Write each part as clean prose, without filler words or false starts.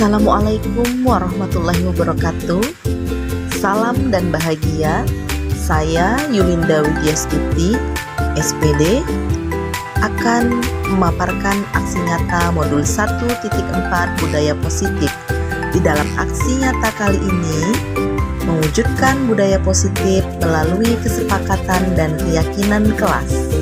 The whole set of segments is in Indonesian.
Assalamualaikum warahmatullahi wabarakatuh. Salam dan bahagia. Saya Yulinda Widyastuti, SPD, akan memaparkan aksi nyata modul 1.4 budaya positif. Di dalam aksi nyata kali ini, mewujudkan budaya positif melalui kesepakatan dan keyakinan kelas.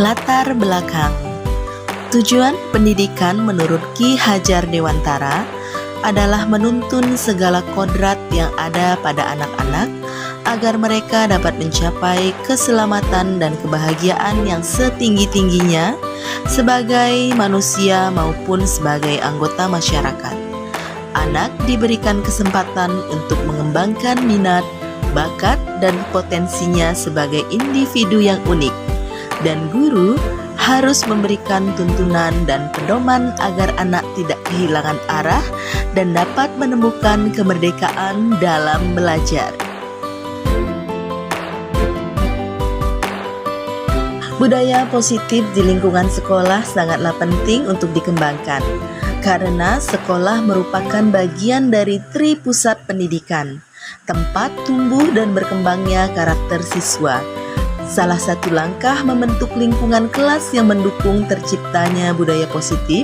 Latar belakang. Tujuan pendidikan menurut Ki Hajar Dewantara adalah menuntun segala kodrat yang ada pada anak-anak agar mereka dapat mencapai keselamatan dan kebahagiaan yang setinggi-tingginya sebagai manusia maupun sebagai anggota masyarakat. Anak diberikan kesempatan untuk mengembangkan minat, bakat, dan potensinya sebagai individu yang unik. Dan guru harus memberikan tuntunan dan pedoman agar anak tidak kehilangan arah dan dapat menemukan kemerdekaan dalam belajar. Budaya positif di lingkungan sekolah sangatlah penting untuk dikembangkan, karena sekolah merupakan bagian dari Tripusat Pendidikan, tempat tumbuh dan berkembangnya karakter siswa. Salah satu langkah membentuk lingkungan kelas yang mendukung terciptanya budaya positif,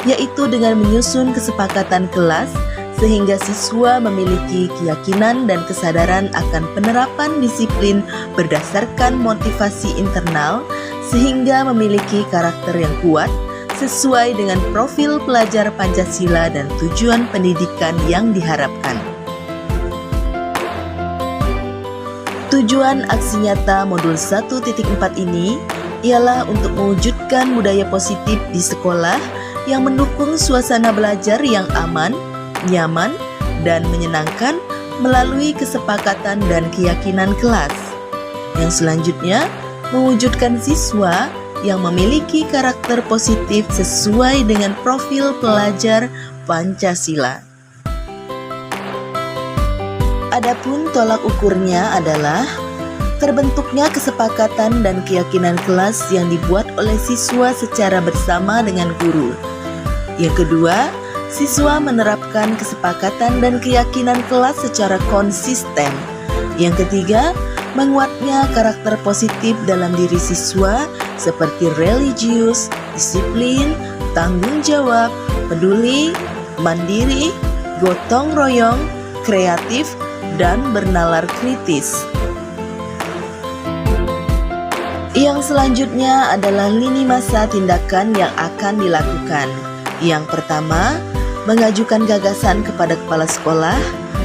yaitu dengan menyusun kesepakatan kelas sehingga siswa memiliki keyakinan dan kesadaran akan penerapan disiplin berdasarkan motivasi internal sehingga memiliki karakter yang kuat sesuai dengan profil pelajar Pancasila dan tujuan pendidikan yang diharapkan. Tujuan aksi nyata modul 1.4 ini ialah untuk mewujudkan budaya positif di sekolah yang mendukung suasana belajar yang aman, nyaman, dan menyenangkan melalui kesepakatan dan keyakinan kelas. Yang selanjutnya, mewujudkan siswa yang memiliki karakter positif sesuai dengan profil pelajar Pancasila. Adapun tolak ukurnya adalah terbentuknya kesepakatan dan keyakinan kelas yang dibuat oleh siswa secara bersama dengan guru. Yang kedua, siswa menerapkan kesepakatan dan keyakinan kelas secara konsisten. Yang ketiga, menguatnya karakter positif dalam diri siswa seperti religius, disiplin, tanggung jawab, peduli, mandiri, gotong royong, kreatif, dan bernalar kritis. Yang selanjutnya adalah lini masa tindakan yang akan dilakukan. Yang pertama, mengajukan gagasan kepada kepala sekolah.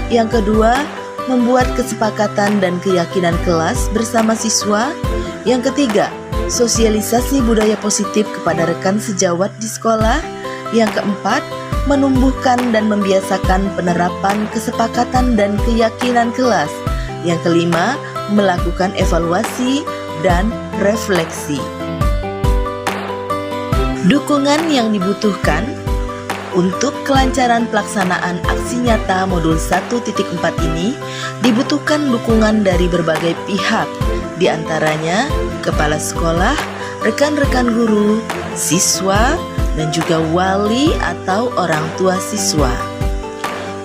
Yang kedua, membuat kesepakatan dan keyakinan kelas bersama siswa. Yang ketiga, sosialisasi budaya positif kepada rekan sejawat di sekolah. Yang keempat, menumbuhkan dan membiasakan penerapan kesepakatan dan keyakinan kelas. Yang kelima, melakukan evaluasi dan refleksi. Dukungan yang dibutuhkan untuk kelancaran pelaksanaan aksi nyata modul 1.4 ini dibutuhkan dukungan dari berbagai pihak, di antaranya kepala sekolah, rekan-rekan guru, siswa, dan juga wali atau orang tua siswa.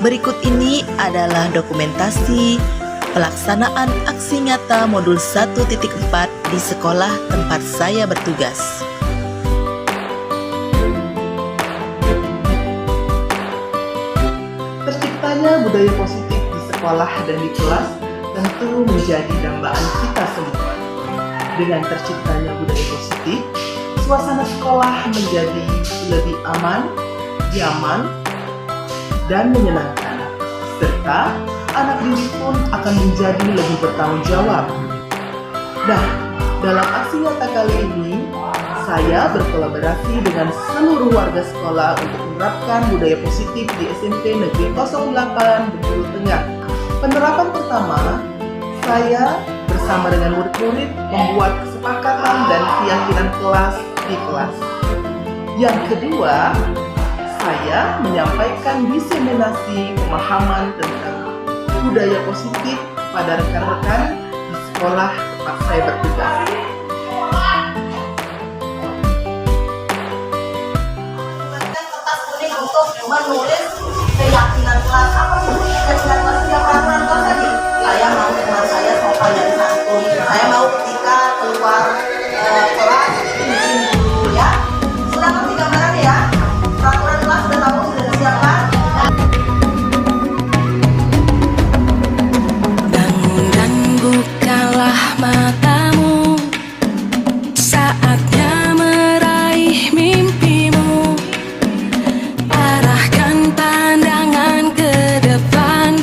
Berikut ini adalah dokumentasi pelaksanaan aksi nyata modul 1.4 di sekolah tempat saya bertugas. Terciptanya budaya positif di sekolah dan di kelas tentu menjadi dambaan kita semua. Dengan terciptanya budaya positif, suasana sekolah menjadi lebih aman, nyaman, dan menyenangkan, serta anak didik pun akan menjadi lebih bertanggung jawab. Nah, dalam aksi nyata kali ini, saya berkolaborasi dengan seluruh warga sekolah untuk menerapkan budaya positif di SMP Negeri 08 Bengkulu Tengah. Penerapan pertama, saya bersama dengan murid-murid membuat kesepakatan dan keyakinan kelas di kelas. Yang kedua, saya menyampaikan diseminasi pemahaman tentang budaya positif pada rekan-rekan di sekolah tempat saya bertugas. Kertas kuning untuk menulis keyakinan kelas. Apa sih keyakinan kelas? Ya peraturan kelas tadi. Saya mau teman saya sopan dan santun. Saya mau ketika keluar kelas izin dulu ya. Sudah ngerti gambarannya ya? Peraturan kelas sudah tahu, sudah disiapkan. Bangun dan bukalah matamu, saatnya meraih mimpimu. Arahkan pandangan ke depan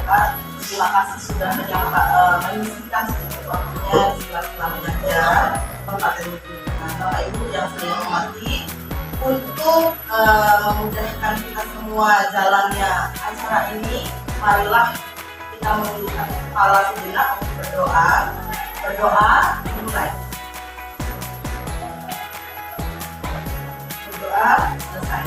Terima kasih sudah menyisikan sedikit waktunya di sela-sela mengajar materi lingkungan. Bapak Ibu yang saya hormati, untuk memudahkan kita semua jalannya acara ini, marilah kita menundukkan kepala sejenak untuk berdoa. Berdoa dimulai. Berdoa selesai.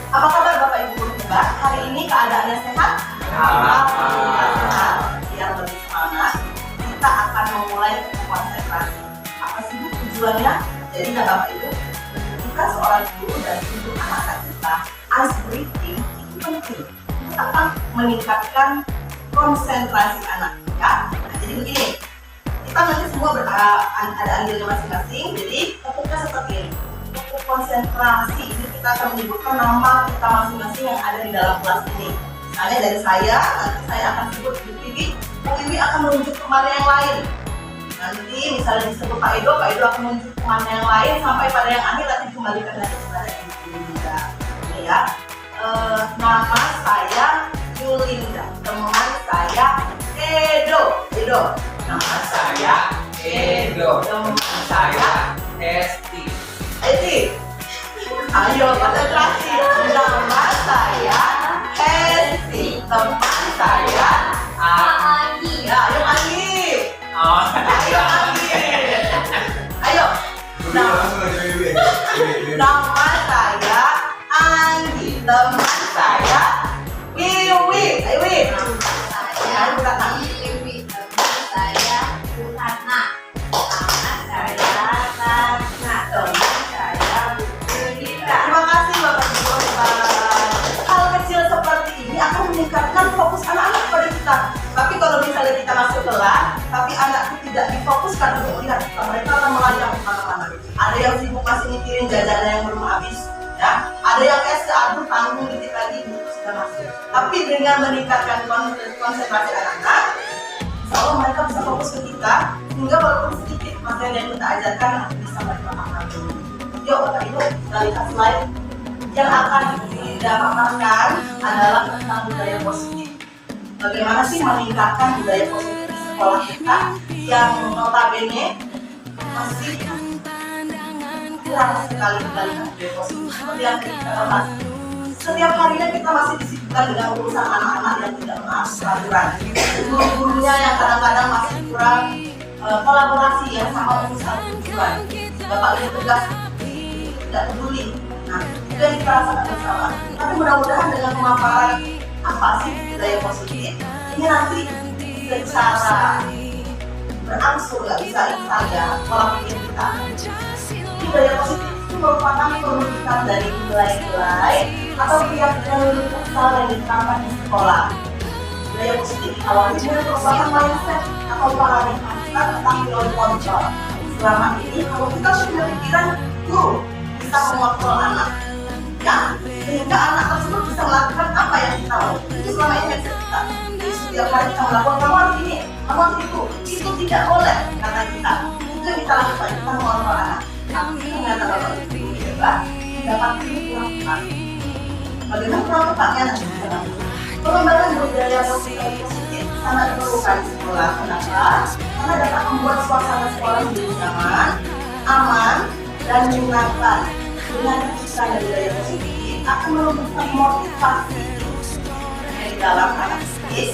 Apa kabar Bapak Ibu guru hebat? Hari ini keadaannya sehat? Alhamdulillah sehat. Biar lebih semangat, kita akan memulai konsentrasi. Apa sih tujuannya? Jadi Bapak Ibu, kita seorang guru dan untuk anak-anak kita, ice breathing itu penting. Itu akan meningkatkan konsentrasi anak. Ya, nah, jadi begini. Kita nanti semua ada andilnya masing-masing. Jadi topiknya seperti ini. Untuk konsentrasi ini kita akan menyebutkan nama kita masing-masing yang ada di dalam kelas ini. Misalnya dari saya, nanti saya akan sebut Bu Wiwi. Bu Wiwi akan menunjuk kemana yang lain. Nanti misalnya disebut Pak Edo akan menunjuk kemana yang lain sampai pada yang akhir nanti dikembalikan lagi kepada Ibu Yulinda. Ini ya. Nama saya Yulinda, teman saya Edo. Nama saya Edo. teman Saya Esti. Esti. Ayo konsentrasi. Nama saya Esti, teman saya Agi. ya, ayo Agi. Oh. Ayo Agi. Ayo. Nama saya Andi, teman saya Wiwi. Ayo Wiwi. Saya Wiwi, teman saya Buhana. Nama saya Ratna, teman saya Bukulita. Terima kasih Bapak Ibu. Hal kecil seperti ini akan meningkatkan fokus anak-anak pada kita. Tapi kalau misalnya kita masuk kelas, tapi anakku tidak difokuskan untuk melihat kita, mereka akan melayang kemana-mana. Ada yang sibuk masih mikirin jajanan yang belum habis, ya. Ada yang aduh tanggung dikit lagi sudah masuk. Tapi dengan meningkatkan konsentrasi anak-anak, insya Allah mereka bisa fokus ke kita, sehingga walaupun sedikit materi yang kita ajarkan bisa mereka pahami. Yuk Bapak Ibu, kita lihat slide. Yang akan didapatkan adalah tentang budaya positif. Bagaimana sih meningkatkan budaya positif di sekolah kita yang notabene masih kurang sekali budaya positif seperti yang kita bahas. Setiap harinya kita masih disibukkan dengan urusan anak-anak yang tidak maaf peraturan. Guru-gurunya yang kadang-kadang masih kurang kolaborasi ya sama urusan tujuan. Bapak Ibu tegas tidak peduli. Nah, itu yang kita rasakan bersama. Tapi mudah-mudahan dengan pemaparan apa sih budaya positif ini nanti secara berangsur nggak bisa saja pola pikir kita. Budaya positif itu merupakan pendidikan dari nilai-nilai atau keyakinan universal yang diterapkan di sekolah. Budaya positif awalnya merupakan mindset atau paradigma kita tentang teori kontrol. Selama ini kalau kita sudah pikiran guru bisa mengontrol anak, ya, sehingga anak tersebut bisa melakukan apa yang kita mau. Itu selama ini mindset kita. Jadi setiap hari kita melakukan kamu harus ini, kamu harus itu tidak boleh kata kita. Itu yang kita lakukan, kita mengontrol anak. Tapi ternyata Bapak Ibu hebat, dapat ini kurang tepat. Bagaimana kurang tepatnya nanti kita lakukan? Pengembangan budaya positif sangat diperlukan di sekolah. Kenapa? Karena dapat membuat suasana sekolah menjadi nyaman, aman, dan menyenangkan. Dengan kecipratan budaya positif akan menumbuhkan motivasi di dalam anak didik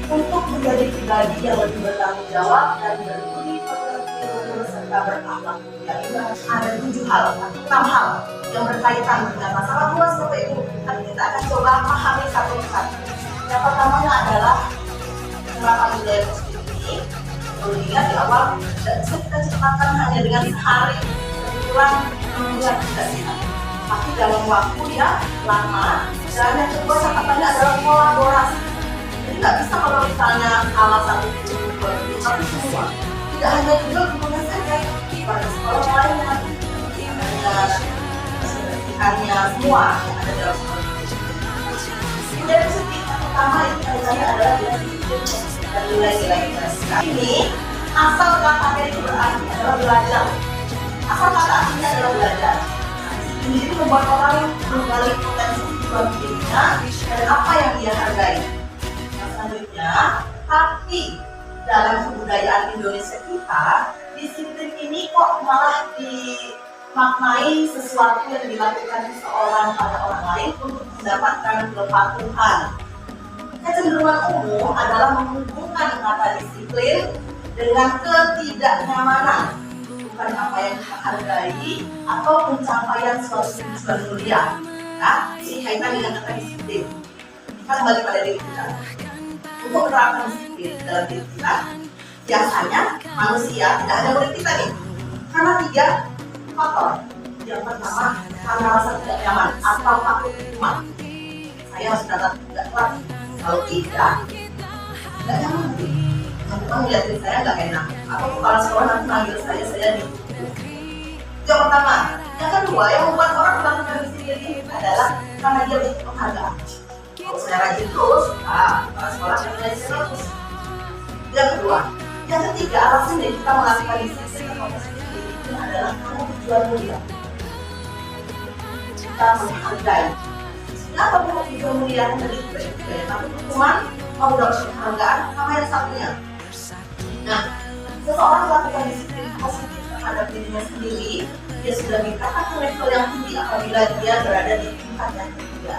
untuk menjadi pribadi yang lebih bertanggung jawab dan berbudi pekerti serta berakhlak mulia. Ada 7 hal, 6 hal yang berkaitan dengan masalah luas Bapak Ibu. Nanti kita akan coba pahami satu persatu. Yang pertamanya adalah penerapan budaya positif ini. Perlu diingat di awal tidak bisa kita ciptakan hanya dengan sehari pulang membuat tidak sehat. Tapi dalam waktu yang lama. Dan yang kedua catatannya adalah kolaborasi. Jadi nggak bisa kalau misalnya salah satu guru, tapi semua. Tidak hanya juga gurunya saja, pada sekolah lainnya, hanya semua yang ada dalam sekolah. Budaya positif pertama yang kaitannya adalah dan nilai-nilai kita. Ini asal katanya itu berarti adalah belajar. Asal kata aslinya adalah belajar. Ini membuat orang menggali potensi jiwa dirinya dan apa yang dia hargai. dunia, tapi dalam kebudayaan Indonesia kita, disiplin ini kok malah dimaknai sesuatu yang dilakukan seseorang pada orang lain untuk mendapatkan kepatuhan. Kecenderungan umum adalah menghubungkan kata disiplin dengan ketidaknyamanan, bukan apa yang kita hargai atau pencapaian suatu tujuan mulia. Nah, ini kaitan dengan kata disiplin. Kita kembali pada diri kita. Untuk menerapkan disiplin dalam diri kita, biasanya manusia tidak hanya murid kita nih, karena 3 faktor. Yang pertama, karena rasa tidak nyaman atau takut hukuman. Saya harus datang tidak kuat. Kalau tidak nyaman. Teman-teman melihat diri saya nggak enak. Atau kepala sekolah nanti manggil saya di. Itu yang pertama. Yang kedua, yang membuat orang melakukan disiplin adalah karena dia butuh penghargaan. Kalau saya rajin terus, kepala sekolah saya nilai 100. Yang kedua, yang ketiga, alasan dari kita melakukan disiplin atau disiplin itu adalah karena tujuan mulia. Kita menghargai. Kenapa bukan tujuan mulia yang tadi tapi hukuman mau dapat penghargaan sama yang satunya. Nah, seseorang melakukan disiplin positif terhadap dirinya sendiri, dia sudah dikatakan ke level yang tinggi apabila dia berada di tingkat yang ketiga.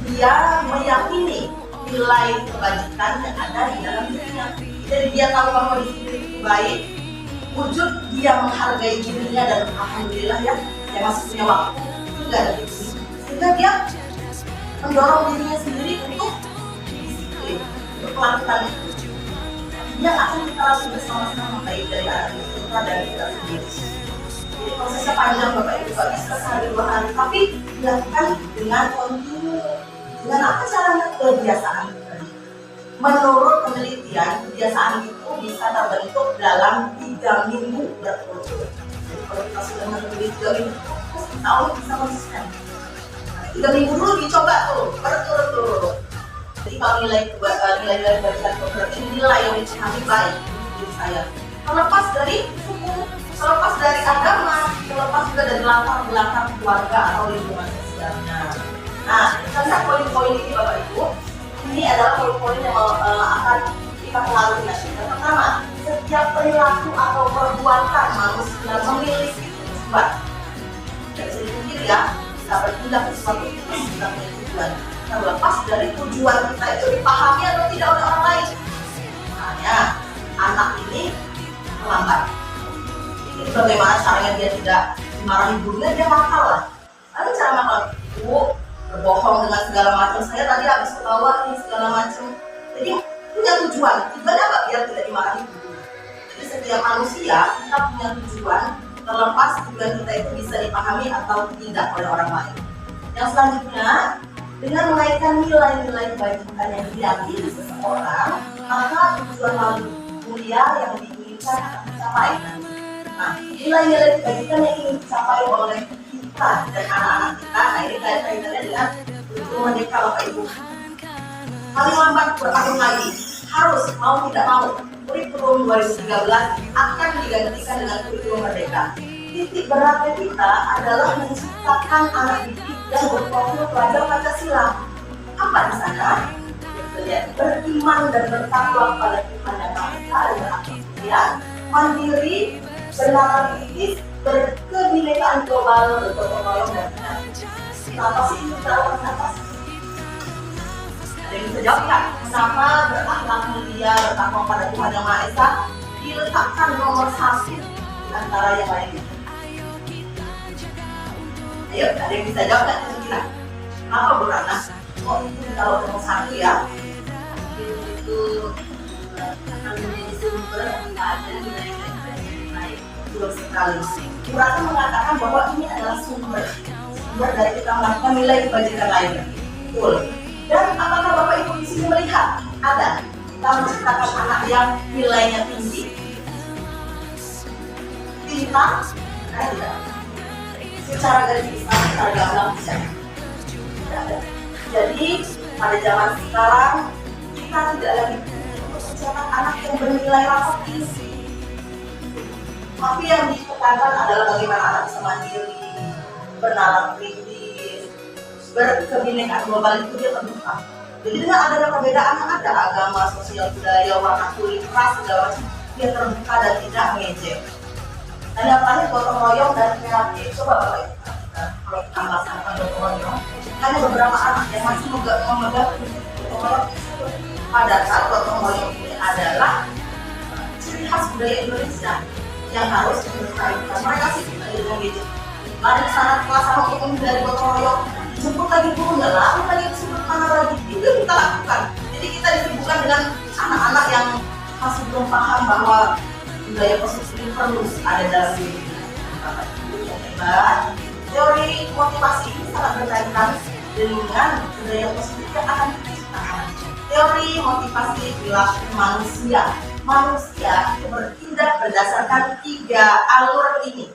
Dia meyakini nilai kebajikan yang ada di dalam dirinya. Jadi dia tahu bahwa disiplin itu baik, wujud dia menghargai dirinya dan alhamdulillah ya, dia masih punya waktu hingga detik ini. Sehingga dia mendorong dirinya sendiri untuk disiplin, untuk melakukan itu. Dia akan kita lakukan bersama-sama baik dari anak kita dan kita sendiri. Jadi prosesnya panjang Bapak Ibu, gak bisa sehari 2 hari, tapi dilakukan dengan kontinu. Dengan apa caranya? Kebiasaan. Menurut penelitian, kebiasaan itu bisa terbentuk dalam 3 minggu berturut-turut. Jadi kalau kita sudah meneliti 3 minggu, terus kita bisa konsisten. 3 minggu dulu dicoba tuh, berturut-turut. Jadi kalau nilai kebajikan program ini nilai yang dicari baik diri saya. Terlepas dari suku, terlepas dari agama, terlepas juga dari latar belakang keluarga atau lingkungan sosialnya. Nah, kita lihat poin-poin ini Bapak Ibu. Ini adalah poin-poin yang akan kita pengaruhi nanti. Yang pertama, setiap perilaku atau perbuatan manusia memiliki tujuan. Jadi sedikit ya, kita bertindak sesuatu itu kita punya tujuan. Terlepas dari tujuan kita itu dipahami atau tidak oleh orang lain. Misalnya, anak ini melambat. Ini bagaimana caranya dia tidak dimarahi gurunya, dia nakal lah. Lalu cara nakal itu berbohong dengan segala macam. Saya tadi habis ke bawah nih segala macam. Jadi punya tujuan. Tujuannya apa? Biar tidak dimarahi guru. Jadi setiap manusia kita punya tujuan. Terlepas tujuan kita itu bisa dipahami atau tidak oleh orang lain. Yang selanjutnya, dengan menaikkan nilai-nilai kebajikan yang diyakini seseorang, maka tujuan lalu mulia yang diinginkan akan dicapai. Nah, nilai-nilai kebajikan yang ingin dicapai oleh kita dan anak-anak kita, nah ini kaitannya dengan kurikulum Merdeka Bapak Ibu. Paling lambat bertahun lagi, harus mau tidak mau, kurikulum 2013 akan digantikan dengan kurikulum Merdeka. Titik beratnya kita adalah menciptakan anak didik yang berprofil pelajar Pancasila. Apa di sana? Beriman dan bertakwa kepada Tuhan yang Maha Esa dan berakhlak mandiri, bernalar kritis, berkebinekaan global, bergotong royong dan benar. Kenapa sih ini terlalu kenapa sih? Ada yang bisa jawab nggak? Kenapa berakhlak mulia, bertakwa pada Tuhan yang Maha Esa diletakkan nomor 1 di antara yang lainnya? Ayo, ada yang bisa jawab nggak kira-kira? Kenapa Bu Rana? Oh itu kalau nomor 1 ya? Itu akan menjadi sumber ada nilai-nilai betul sekali. Bu Rana mengatakan bahwa ini adalah sumber dari kita melakukan nilai kebajikan lainnya. Betul. Dan apakah Bapak Ibu di sini melihat ada kita menciptakan anak yang nilainya tinggi, pintar, tidak? Secara garis besar, secara gamblang bisa. Jadi pada zaman sekarang kita tidak lagi mencetak anak yang bernilai rapor tinggi. Tapi yang ditekankan adalah bagaimana anak bisa mandiri, bernalar kritis, berkebinekaan global itu dia terbuka. Jadi dengan adanya perbedaan yang ada, agama, sosial, budaya, warna kulit, ras, segala macam, dia terbuka dan tidak mengejek. Dan yang terakhir gotong royong dan kreatif. Coba Bapak Ibu, kalau kita melaksanakan gotong royong, hanya beberapa anak yang masih memegang prinsip gotong royong. Pada saat gotong royong ini adalah ciri khas budaya Indonesia yang harus dilestarikan. Mereka sih tidak mengejek. Lari ke sana kelas sama untuk menghindari gotong royong, jemput lagi gurunya, lalu lagi disebut mana lagi, itu yang kita lakukan. Jadi kita disibukkan dengan anak-anak yang masih belum paham bahwa budaya positif ini perlu ada dalam diri kita. Teori motivasi ini sangat berkaitan dengan budaya positif yang akan kita ciptakan. Teori motivasi perilaku manusia. Manusia itu bertindak berdasarkan 3 alur ini.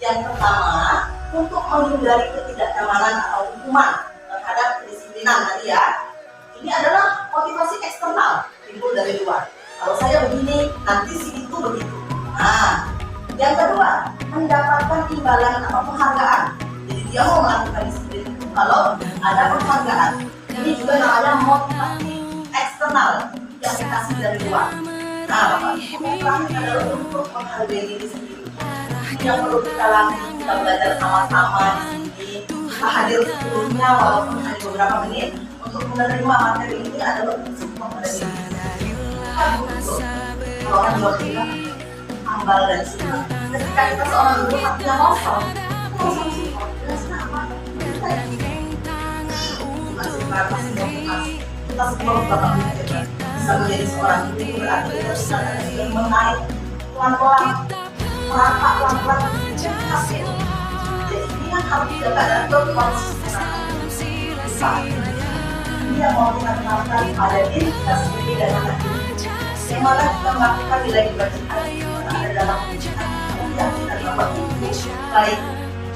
Yang pertama, untuk menghindari ketidaknyamanan atau hukuman terhadap kedisiplinan tadi ya. Ini adalah motivasi eksternal, timbul dari luar. Kalau saya begini, nanti si itu begitu. Nah, yang kedua, mendapatkan imbalan atau penghargaan. Jadi dia mau melakukan disiplin itu kalau ada penghargaan. Ini juga namanya motivasi eksternal yang dikasih dari luar. Nah, Bapak Ibu, terakhir adalah untuk menghargai diri sendiri. Yang perlu kita lakukan, kita belajar sama-sama di sini. Kita hadir sebelumnya walaupun hanya beberapa menit untuk menerima materi ini adalah untuk menghargai diri sendiri. Kita butuh. Kalau orang Jawa bilang ambal dan simak. Ketika kita seorang guru hatinya kosong, kita kosong sih. Jelasnya apa? Masih motivasi. Kita semua bakal bisa menjadi seorang guru berarti kita bisa menaik pelan-pelan. Merata pelan-pelan hasil. Jadi ini yang harus dijaga dan berkonsistensi. Ini yang mau kita kenalkan pada diri kita sendiri dan anak kita. Yang mana kita melakukan nilai kebajikan yang ada dalam yang kita dapat itu. Baik,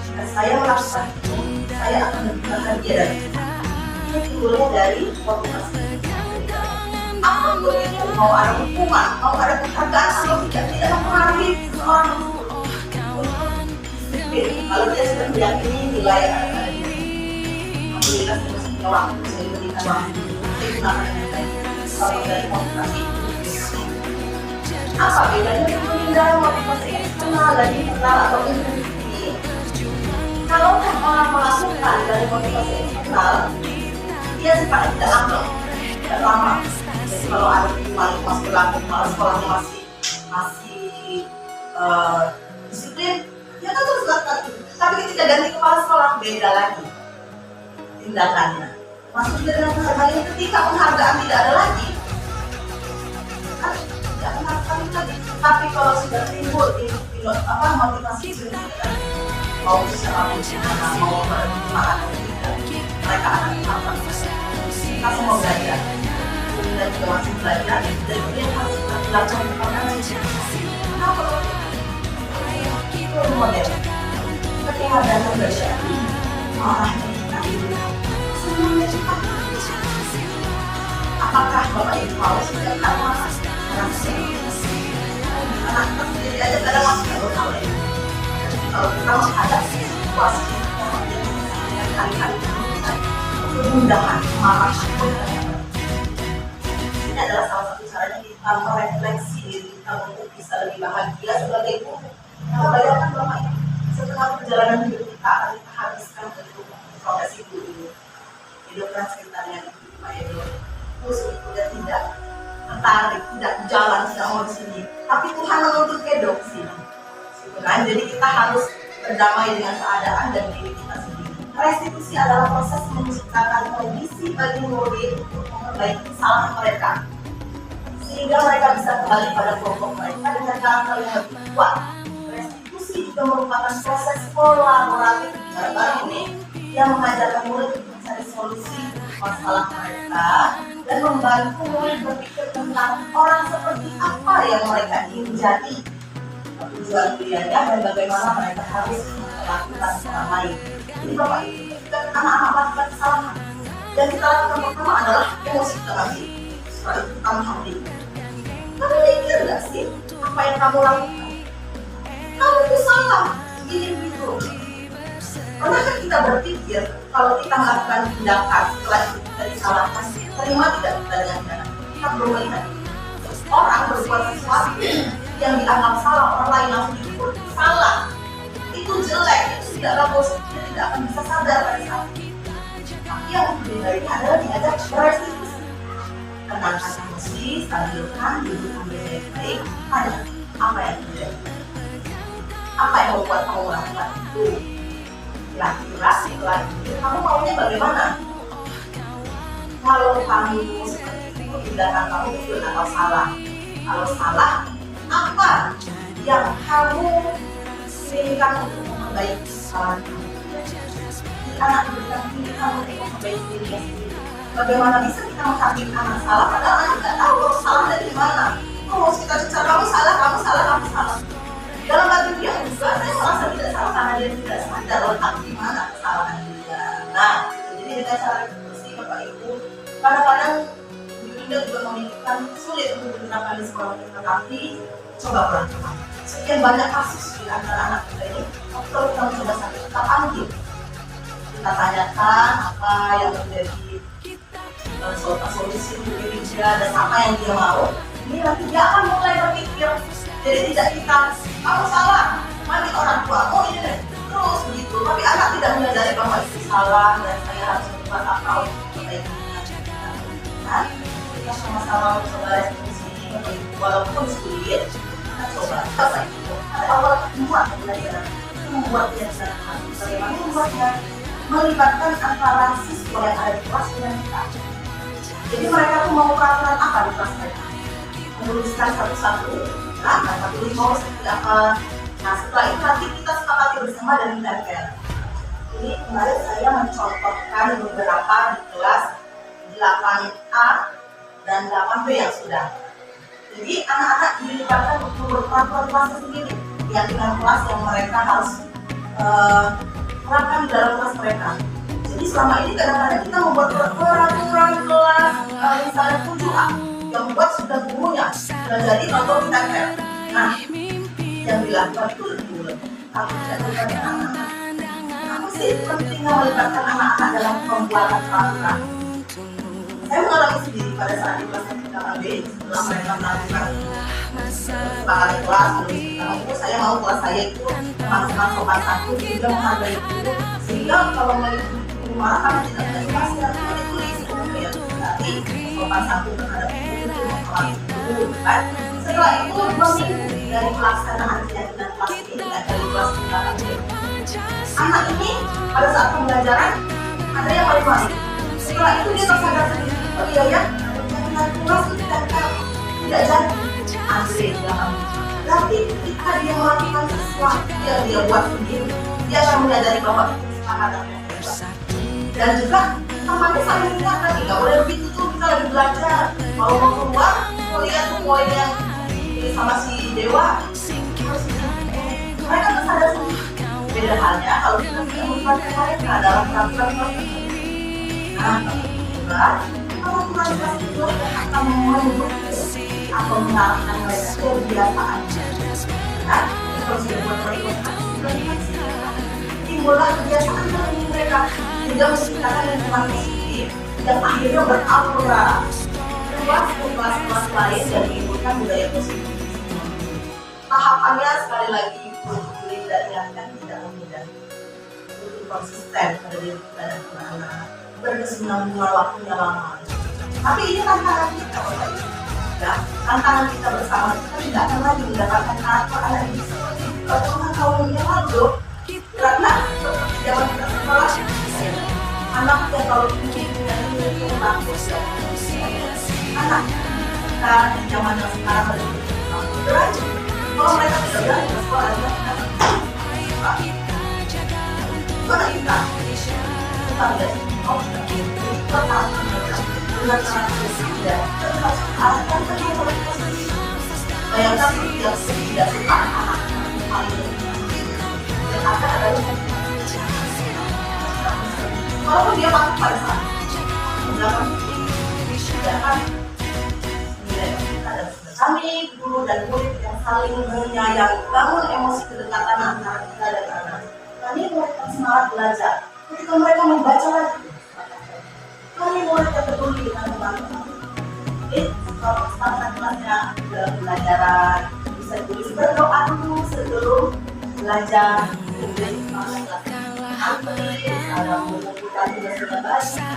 jika saya melakukan itu, saya akan meninggalkan dia dari kita. Ini timbulnya dari motivasi. Apapun itu, mau ada hukuman, mau ada penghargaan atau tidak mempengaruhi seseorang untuk disiplin. Kalau dia sudah meyakini nilai yang ada di diri, alhamdulillah saya masih punya waktu, saya diberikan waktu, saya gunakan yang baik. Kalau dari motivasi itu, apa bedanya dengan menghindari motivasi eksternal dan internal atau intuisi? Kalau orang melakukan dari motivasi eksternal, dia sifatnya tidak lama. Jadi kalau ada hukuman masih berlaku, malah sekolahnya masih disiplin, ya kan terus lakukan itu. Tapi ketika ganti kepala sekolah beda lagi tindakannya. Masuk juga dengan penghargaan ini ketika penghargaan tidak ada lagi, kan tidak menghargai lagi. Tapi kalau sudah timbul motivasi itu, mau siapapun mau bermanfaat atau tidak, mereka akan melakukan. Kita semua belajar. Dan juga masih belajar dan dia harus belajar kenapa itu model ketika dana belajar marahnya kita semuanya cepat. Apakah Bapak Ibu mau sejak awal anak kita sendiri aja kadang masih nggak tahu ya. Kalau kita menghadapi situasi yang kali-kali kemudahan marah ini adalah salah satu caranya kita merefleksi diri kita untuk bisa lebih bahagia sebagai guru. Karena bayangkan Bapak Ibu, setengah perjalanan hidup kita akan kita habiskan untuk profesi guru ini. Hidup kan ceritanya Pak Edo, terus dia tidak tertarik, tidak jalan, tidak mau di sini. Tapi Tuhan menuntut Edo ke sini. Kan? Jadi kita harus berdamai dengan keadaan dan diri kita sendiri. Restitusi adalah proses menciptakan kondisi bagi murid untuk memperbaiki kesalahan mereka, sehingga mereka bisa kembali pada kelompok mereka dengan karakter yang lebih kuat. Restitusi juga merupakan proses kolaboratif bareng-bareng ini yang mengajarkan murid untuk mencari solusi masalah mereka dan membantu murid berpikir tentang orang seperti apa yang mereka ingin jadi, tujuan kuliahnya dan bagaimana mereka harus melakukan orang lain. Jadi Bapak Ibu, ketika anak-anak melakukan kesalahan dan kita lakukan pertama adalah emosi kita kasih. Setelah itu kita menghadapi. Kamu mikir nggak sih apa yang kamu lakukan? Kamu itu salah, gini begitu. Pernahkah kita berpikir kalau kita melakukan tindakan setelah itu kita disalahkan, terima tidak kita dengan cara kita belum melihat orang berbuat sesuatu yang dianggap salah, orang lain langsung dikubur salah, itu jelek, itu tidaklah positif, dia tidak akan bisa sadar pada saat itu. Tapi yang lebih baiknya adalah diajak berestitusi, tenangkan emosi, stabilkan, dudukkan baik-baik, tanya apa yang terjadi, apa yang membuat kamu melakukan itu. Kira-kira setelah itu kamu maunya bagaimana? Kalau kamu seperti itu, tindakan kamu betul atau salah? Kalau salah, apa yang kamu inginkan untuk memperbaiki kesalahan kamu? Anak berikan pilihan untuk memperbaiki dirinya sendiri. Bagaimana bisa kita menghakim anak salah padahal anak tidak tahu kamu salah dari mana? Terus kita bicara kamu salah, kamu salah, kamu salah. Dalam hati dia juga saya merasa tidak salah karena dia tidak sadar letak di mana kesalahan dia. Nah, jadi dengan cara diskusi Bapak Ibu, kadang-kadang Yunda juga memikirkan sulit untuk digunakan di sekolah kita, tapi coba pelan-pelan. Sekian banyak kasus di antara anak kita ini, kalau kita mencoba sampai kita panggil, kita tanyakan apa yang menjadi solusi untuk diri dia dan apa yang dia mau. Ini nanti dia akan mulai berpikir. Jadi tidak kita, kamu salah, mandi orang tuamu ini deh, terus begitu. Tapi anak tidak menyadari bahwa itu salah dan saya harus membuat apa untuk memperbaikinya. Nah, kita sama-sama mencoba restitusi, walaupun sulit, kita coba. Apa itu? Ada awal membuat pembelajaran, itu membuat dia sadar. Bagaimana membuatnya? Melibatkan antara siswa yang ada di kelas dengan kita. Jadi mereka tuh mau peraturan apa di kelas mereka? Menuliskan satu-satu. Nah, satu mau seperti apa. Nah, setelah itu nanti kita sepakati bersama dan ditempel. Ini kemarin saya mencontohkan beberapa di kelas 8A dan 8B yang sudah. Jadi anak-anak dilibatkan untuk berperaturan kelasnya sendiri. Ya, dengan kelas yang mereka harus terapkan di dalam kelas mereka. Jadi selama ini kadang-kadang kita membuat peraturan kelas misalnya 7A. Yang buat sudah gurunya dan jadi contoh ditempel. Nah, yang dilakukan itu lebih mudah. Aku tidak melibatkan anak-anak. Aku sih pentingnya melibatkan anak-anak dalam pembuatan peraturan. Saya mengalami sendiri pada saat di kelas 8B setelah mereka melakukan sepakati kelas, lalu saya mau kelas saya itu teman-teman sopan satu juga menghargai guru, sehingga kalau melihat marah karena tidak ada kelas ya ditulis ya, tapi sopan satu terhadap guru kan. Setelah itu 2 minggu dari pelaksanaan kegiatan kelas ini dari kelas 8B, anak ini pada saat pembelajaran ada yang malu-malu. Setelah itu dia tersadar sendiri, oh iya ya, kegiatan kelas tidak jadi Andre dalam. Tapi ketika dia melakukan sesuatu yang dia buat sendiri, dia akan menyadari bahwa itu kesalahan yang hebat. Dan juga temannya saling mengingatkan, tidak boleh begitu tuh, kita lagi belajar. Kalau mau keluar, mau lihat tuh poin yang sama si Dewa, mereka tersadar sendiri. Beda halnya kalau kita tidak melibatkan mereka dalam peraturan kelas. Nah, juga peraturan kelas itu akan membentuk atau mengarahkan mereka ke kebiasaan. Nah, kalau sudah buat peraturan timbullah kebiasaan dari mereka tidak menciptakan lingkungan positif yang akhirnya beraura luas ke kelas-kelas lain dan menimbulkan budaya positif. Tahapannya sekali lagi untuk dan yang tidak mudah, untuk konsisten pada diri kita dan anak-anak, berkesinambungan waktunya lama. Tapi ini tantangan kita, Bapak Ibu. Ya, tantangan kita bersama, kita tidak akan lagi mendapatkan karakter anak ini seperti tahun yang lalu. Karena seperti zaman kita sekolah, anak yang kalau ini dan ini bagus, anak kita di zaman yang sekarang berarti kalau mereka tidak berani ke sekolah, mana kita tidak mau kita tahu dengan cara berbeda, terus akan terlihat positif. Bayangkan yang tidak suka anak paling dan ada adalah walaupun dia mampu pada saat mendapat tidak akan kami, guru dan murid yang saling menyayangi, bangun emosi kedekatan antara kita dan anak. Kami mereka semangat belajar. Ketika mereka membaca lagi, kami murid yang peduli dengan teman-teman. Jadi kalau standar kelasnya dalam pelajaran bisa tulis berdoa dulu sebelum belajar. Kemudian kelas antri, kalau mengumpulkan tugas sudah baca,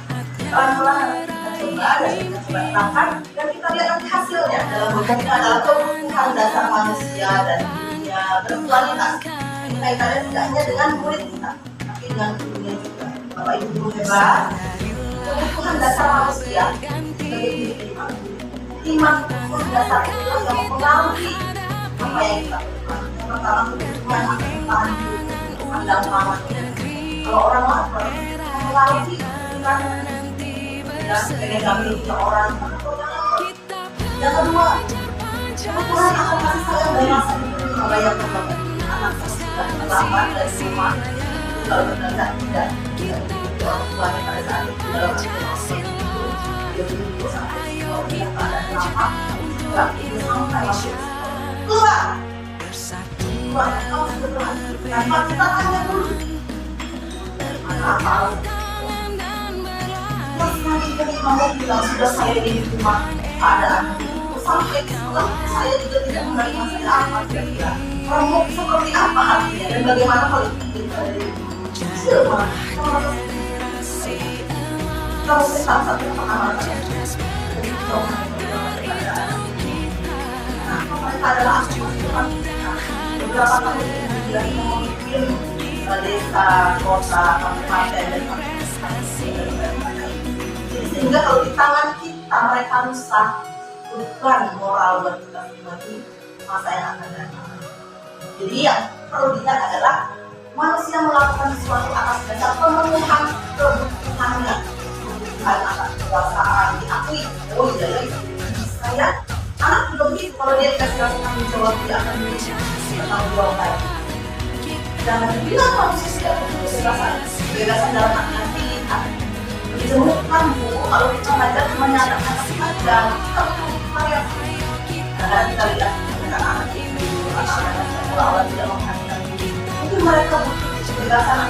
pelan-pelan kita coba dan kita coba terapkan dan kita lihat nanti hasilnya. Dalam buku ini adalah kebutuhan dasar manusia dan dunia berkualitas. Kaitannya tidak hanya dengan murid kita, tapi dengan dunia juga. Bapak Ibu guru hebat, kebutuhan dasar manusia sebagai iman. Iman kebutuhan dasar itulah yang mempengaruhi apa yang kita lakukan. Yang pertama kebutuhan akan tahan hidup, pandang pangan. Kalau orang lapar, mempengaruhi iman. Ya, pengen kami punya orang. Yang kedua, kebutuhan akan kasih sayang dan rasa membayangkan bapak anak sudah terlambat dari rumah. Kalau benar tidak orang tuanya pada saat itu dalam situasi itu dia dulu sampai dia pada lama nggak itu sampai masuk keluar kamu sudah tanpa kita tanya dulu dari mana asal terus nanti dari kamu bilang sudah saya di rumah keadaan itu sampai setelah saya juga tidak menerima saya apa kira-kira kamu seperti apa hatinya dan bagaimana kalau kita dari Silma, kamu salah satu pengalaman mereka adalah asuhan beberapa kali dari memimpin desa, kota, kabupaten dan jadi sehingga kalau di tangan kita mereka rusak bukan moral buat kita semua di masa yang akan datang. Jadi yang perlu dilihat adalah manusia melakukan sesuatu atas dasar pemenuhan kebutuhannya, kebutuhan atas kekuasaan diakui. Oh iya, saya anak juga begitu kalau dia dikasih rasa tanggung jawab dia akan bertanggung jawab lagi. Jangan dibilang manusia tidak punya kebebasan dalam aktivitas. Ditemukan bu, kalau kita belajar cuma nyatakan saja, kita perlu variasi. Karena kita lihat anak-anak itu, anak-anak yang sekolah tidak menghasilkan mungkin mereka butuh kebebasan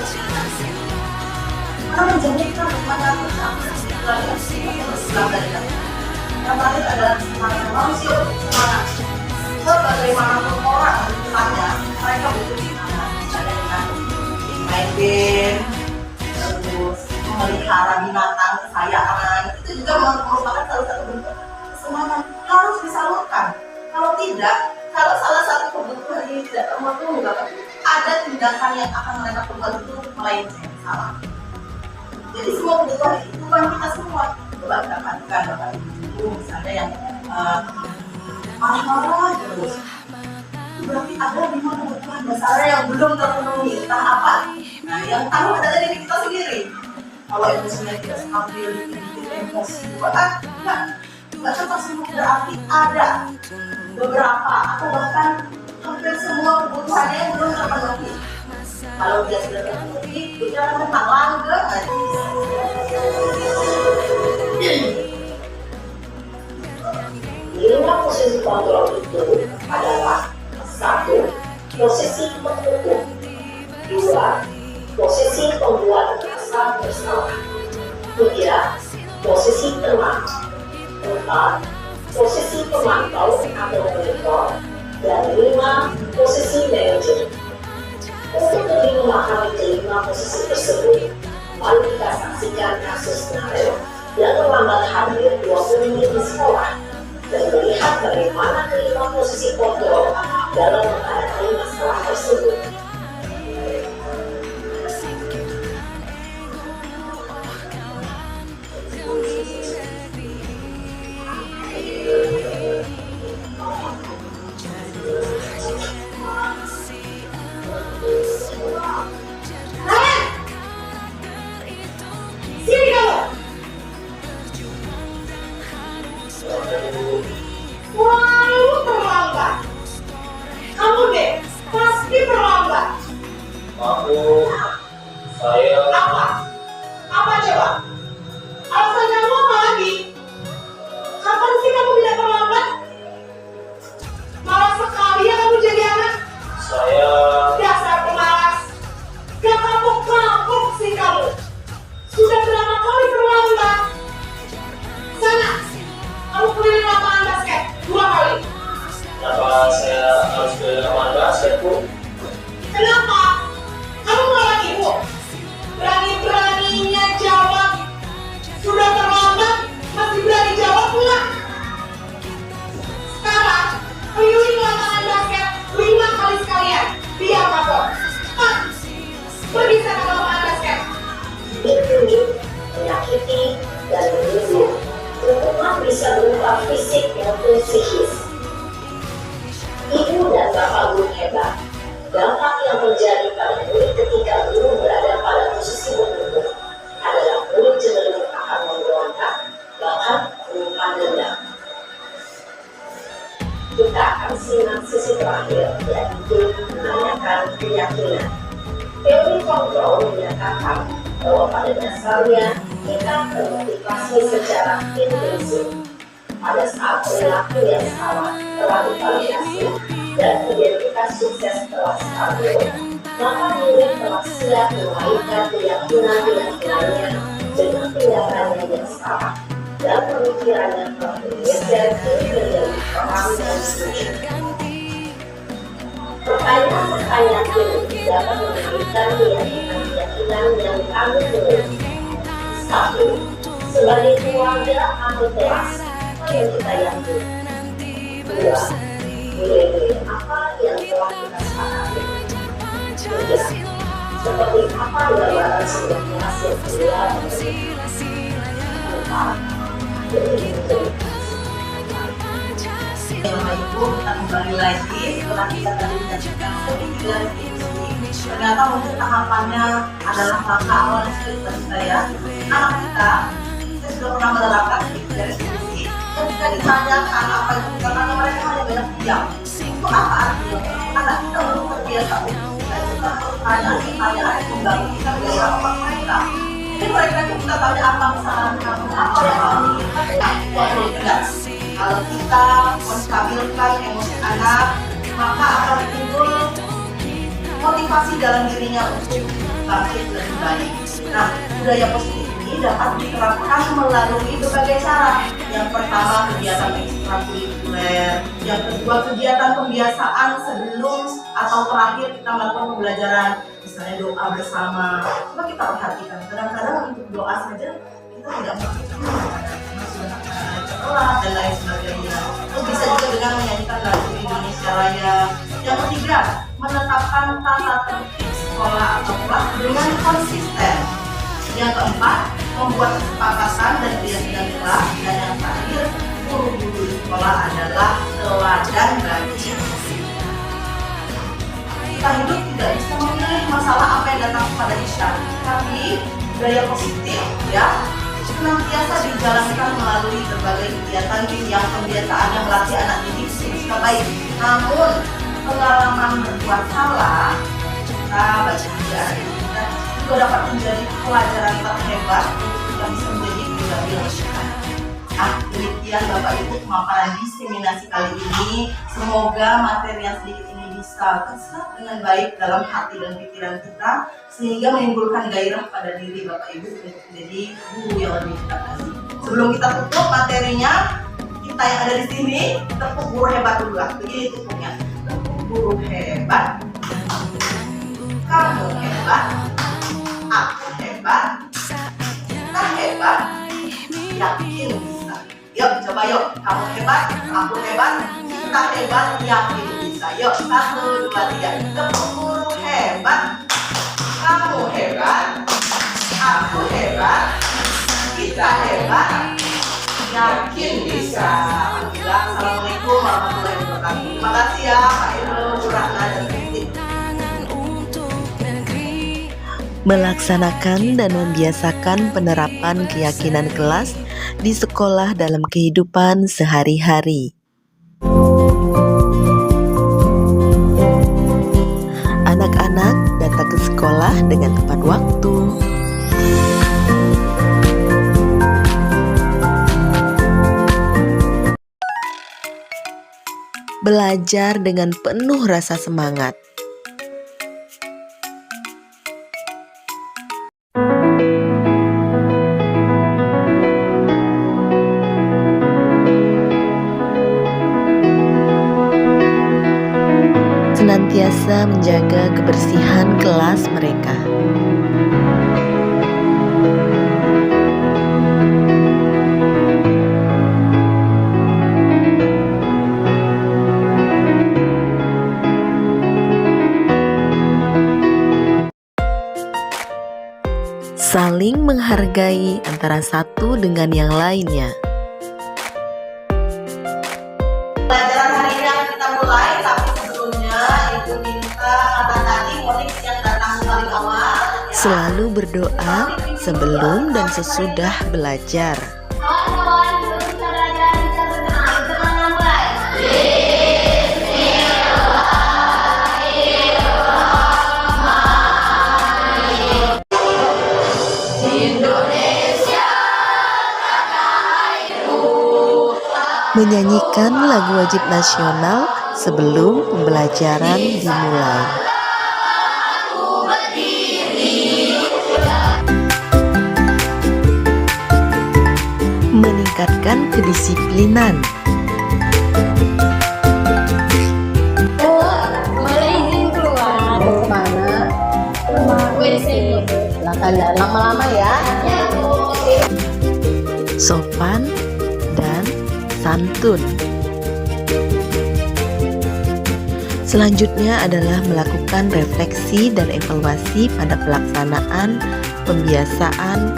karena menjadikan mengatur dari kami. Yang terakhir adalah semangat manusia untuk semangat. Sebagaimanapun orang misalnya mereka butuh semangat, misalnya dengan main game, terus memelihara binatang kesayangan, itu juga merupakan salah satu bentuk semangat harus disalurkan. Kalau tidak, kalau salah satu kebutuhan ini tidak terpenuhi, ada tindakan yang akan mereka perbuat itu melenceng salah. Jadi semua kebutuhan itu bukan kita semua. Coba kita perhatikan Bapak Ibu, misalnya yang marah-marah terus. Berarti ada 5 kebutuhan dasar yang belum terpenuhi. Entah apa? Nah, yang tahu adalah diri kita sendiri. Kalau emosinya tidak stabil, bikin emosi, nggak cepat sembuh berarti ada beberapa atau bahkan hampir semua kebutuhannya yang belum terpenuhi. Kalau dia sudah terpenuhi, bicara tentang langgeng aja. Lima posisi kontrol itu adalah 1. Posisi menghukum, 2. Posisi pembuat rasa bersalah, 3. Posisi tenang, 4. Posisi pemantau atau monitor, dan 5. Posisi manajer. Untuk lebih memahami kelima posisi tersebut, mari kita saksikan kasus Narel yang terlambat hadir 20 menit di sekolah dan melihat bagaimana kelima posisi kontrol dalam menghadapi masalah tersebut. Kamu deh, pasti terlambat. fisik maupun psikis. Ibu dan bapak guru hebat. Dampak yang terjadi pada murid ketika guru berada pada posisi mendukung adalah murid cenderung akan memberontak, bahkan menyimpan dendam. Kita akan simak sisi terakhir, yaitu menanyakan keyakinan. Teori kontrol menyatakan bahwa pada dasarnya kita termotivasi secara intrinsik. Pada saat perilaku yang salah telah divalidasi dan identitas sukses telah stabil, maka murid telah siap mengaitkan keyakinan-keyakinannya dengan tindakannya yang salah dan pemikirannya telah bergeser menjadi paham dan setuju. Pertanyaan-pertanyaan ini dapat memberikan keyakinan-keyakinan yang kami miliki. 1. Sebagai keluarga atau kelas, apa yang kita yakini? 2. Nilai-nilai apa yang telah kita sepakati? 3. Seperti apa gambaran sebuah kelas yang mulia dan bermanfaat? 4. Bapak Ibu, kita kembali lagi setelah kita tadi menyaksikan pemikiran ini. Ternyata mungkin tahapannya adalah langkah awal cerita saya. Anak kita sudah pernah menerapkan dari diskusi. Ketika ditanyakan apa itu, karena mereka hanya banyak diam. Itu apa artinya? Anak kita belum terbiasa untuk kita pertanyaan yang membangun kita menjadi apa mereka. Jadi mereka kita tanya apa kesalahan kamu, apa yang kamu inginkan, itu tegas. Kalau kita menstabilkan emosi anak, maka akan timbul motivasi dalam dirinya untuk bangkit lebih baik. Nah, budaya positif ini dapat diterapkan melalui berbagai cara. Yang pertama, kegiatan ekstrakurikuler. Yang kedua, kegiatan pembiasaan sebelum atau terakhir kita melakukan pembelajaran. Misalnya doa bersama. Coba kita perhatikan, kadang-kadang untuk doa saja kita tidak sekolah dan lain sebagainya. Itu bisa juga dengan menyanyikan lagu Indonesia Raya. Yang ketiga, menetapkan tata tertib sekolah atau kelas dengan konsisten. Yang keempat, membuat kesepakatan dan keyakinan kelas. Dan yang terakhir, guru-guru di sekolah adalah teladan bagi kita. Hidup tidak bisa memilih masalah apa yang datang kepada kita, tapi budaya positif ya senantiasa dijalankan melalui berbagai kegiatan yang pembiasaannya melatih anak didik supaya baik. Namun pengalaman berbuat salah kita baca kita juga dapat menjadi pelajaran terhebat untuk kita bisa menjadi pribadi yang sehat. Nah, demikian Bapak Ibu pemaparan diseminasi kali ini. Semoga materi yang sedikit ini bisa terserap dengan baik dalam hati dan pikiran kita, sehingga menimbulkan gairah pada diri Bapak Ibu untuk menjadi guru yang lebih kita kasih. Sebelum kita tutup materinya, kita yang ada di sini tepuk guru hebat dulu lah. Begini tutupnya. Tepuk guru hebat. Kamu hebat. Aku hebat. Kita hebat. Yakin bisa. Yuk coba yuk. Kamu hebat. Aku hebat. Kita hebat. Yakin bisa. Yuk 1, 2, 3. Tepuk guru hebat. Kamu hebat, aku hebat, kita hebat, yakin bisa. Assalamualaikum warahmatullahi wabarakatuh. Terima kasih ya Pak Irul, Bu Rahna, dan Titik. Melaksanakan dan membiasakan penerapan keyakinan kelas di sekolah dalam kehidupan sehari-hari. Anak-anak datang ke sekolah dengan tepat waktu. Belajar dengan penuh rasa semangat. Senantiasa menjaga kebersihan kelas mereka. Saling menghargai antara satu dengan yang lainnya. Pelajaran hari ini akan kita mulai, tapi sebelumnya Ibu minta kakak tadi Monik yang datang paling awal. Selalu berdoa sebelum dan sesudah belajar. Kawan-kawan, belum kita belajar, kita berdoa. Kita mulai. Menyanyikan lagu wajib nasional sebelum pembelajaran dimulai. Meningkatkan kedisiplinan. Boleh izin keluar. Kemana? WC. Silakan ya, lama-lama ya. Sopan dan santun. Selanjutnya adalah melakukan refleksi dan evaluasi pada pelaksanaan pembiasaan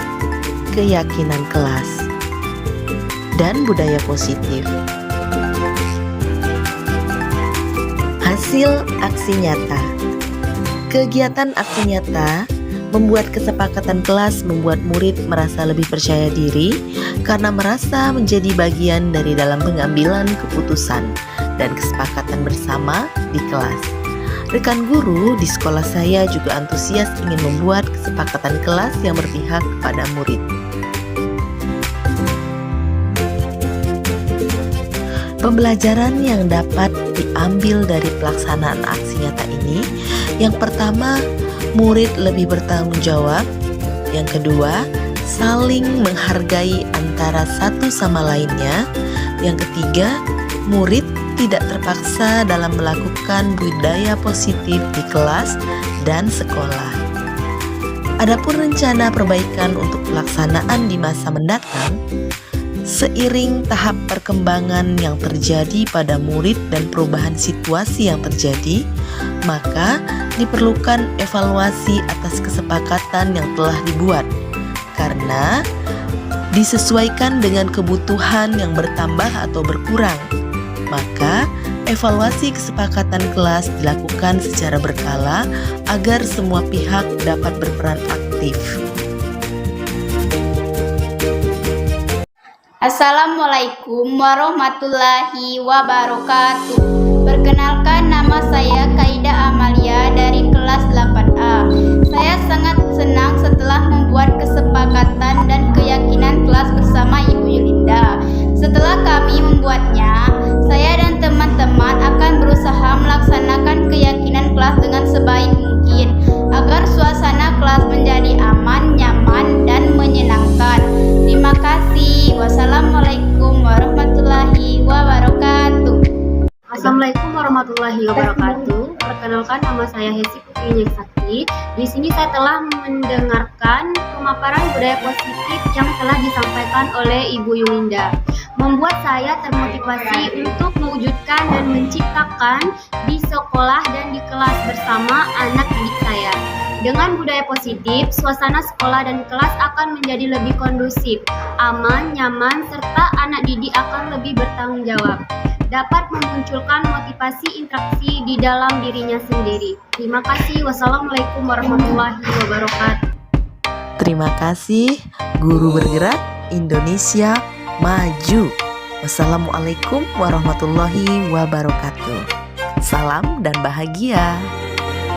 keyakinan kelas dan budaya positif. Hasil aksi nyata. Kegiatan aksi nyata membuat kesepakatan kelas membuat murid merasa lebih percaya diri karena merasa menjadi bagian dari dalam pengambilan keputusan dan kesepakatan bersama di kelas. Rekan guru di sekolah saya juga antusias ingin membuat kesepakatan kelas yang berpihak kepada murid. Pembelajaran yang dapat diambil dari pelaksanaan aksi nyata ini, yang pertama, murid lebih bertanggung jawab. Yang kedua, saling menghargai antara satu sama lainnya. Yang ketiga, murid tidak terpaksa dalam melakukan budaya positif di kelas dan sekolah. Adapun rencana perbaikan untuk pelaksanaan di masa mendatang, seiring tahap perkembangan yang terjadi pada murid dan perubahan situasi yang terjadi, maka diperlukan evaluasi atas kesepakatan yang telah dibuat karena disesuaikan dengan kebutuhan yang bertambah atau berkurang. Maka evaluasi kesepakatan kelas dilakukan secara berkala agar semua pihak dapat berperan aktif. Assalamualaikum warahmatullahi wabarakatuh. Perkenalkan, nama saya Kaida Amalia dari kelas 8A. Saya sangat senang setelah membuat kesepakatan dan keyakinan kelas bersama Ibu Yulinda. Setelah kami membuatnya, saya dan teman-teman akan berusaha melaksanakan keyakinan kelas dengan sebaik mungkin agar suasana kelas menjadi aman, nyaman, dan menyenangkan. Terima kasih. Wassalamualaikum warahmatullahi wabarakatuh. Assalamualaikum warahmatullahi wabarakatuh. Perkenalkan, nama saya Hesi Putri Sakti. Di sini saya telah mendengarkan pemaparan budaya positif yang telah disampaikan oleh Ibu Yulinda. Membuat saya termotivasi untuk mewujudkan dan menciptakan di sekolah dan di kelas bersama anak didik saya. Dengan budaya positif, suasana sekolah dan kelas akan menjadi lebih kondusif, aman, nyaman, serta anak didik akan lebih bertanggung jawab. Dapat memunculkan motivasi interaksi di dalam dirinya sendiri. Terima kasih. Wassalamualaikum warahmatullahi wabarakatuh. Terima kasih. Guru bergerak Indonesia maju. Wassalamualaikum warahmatullahi wabarakatuh. Salam dan bahagia.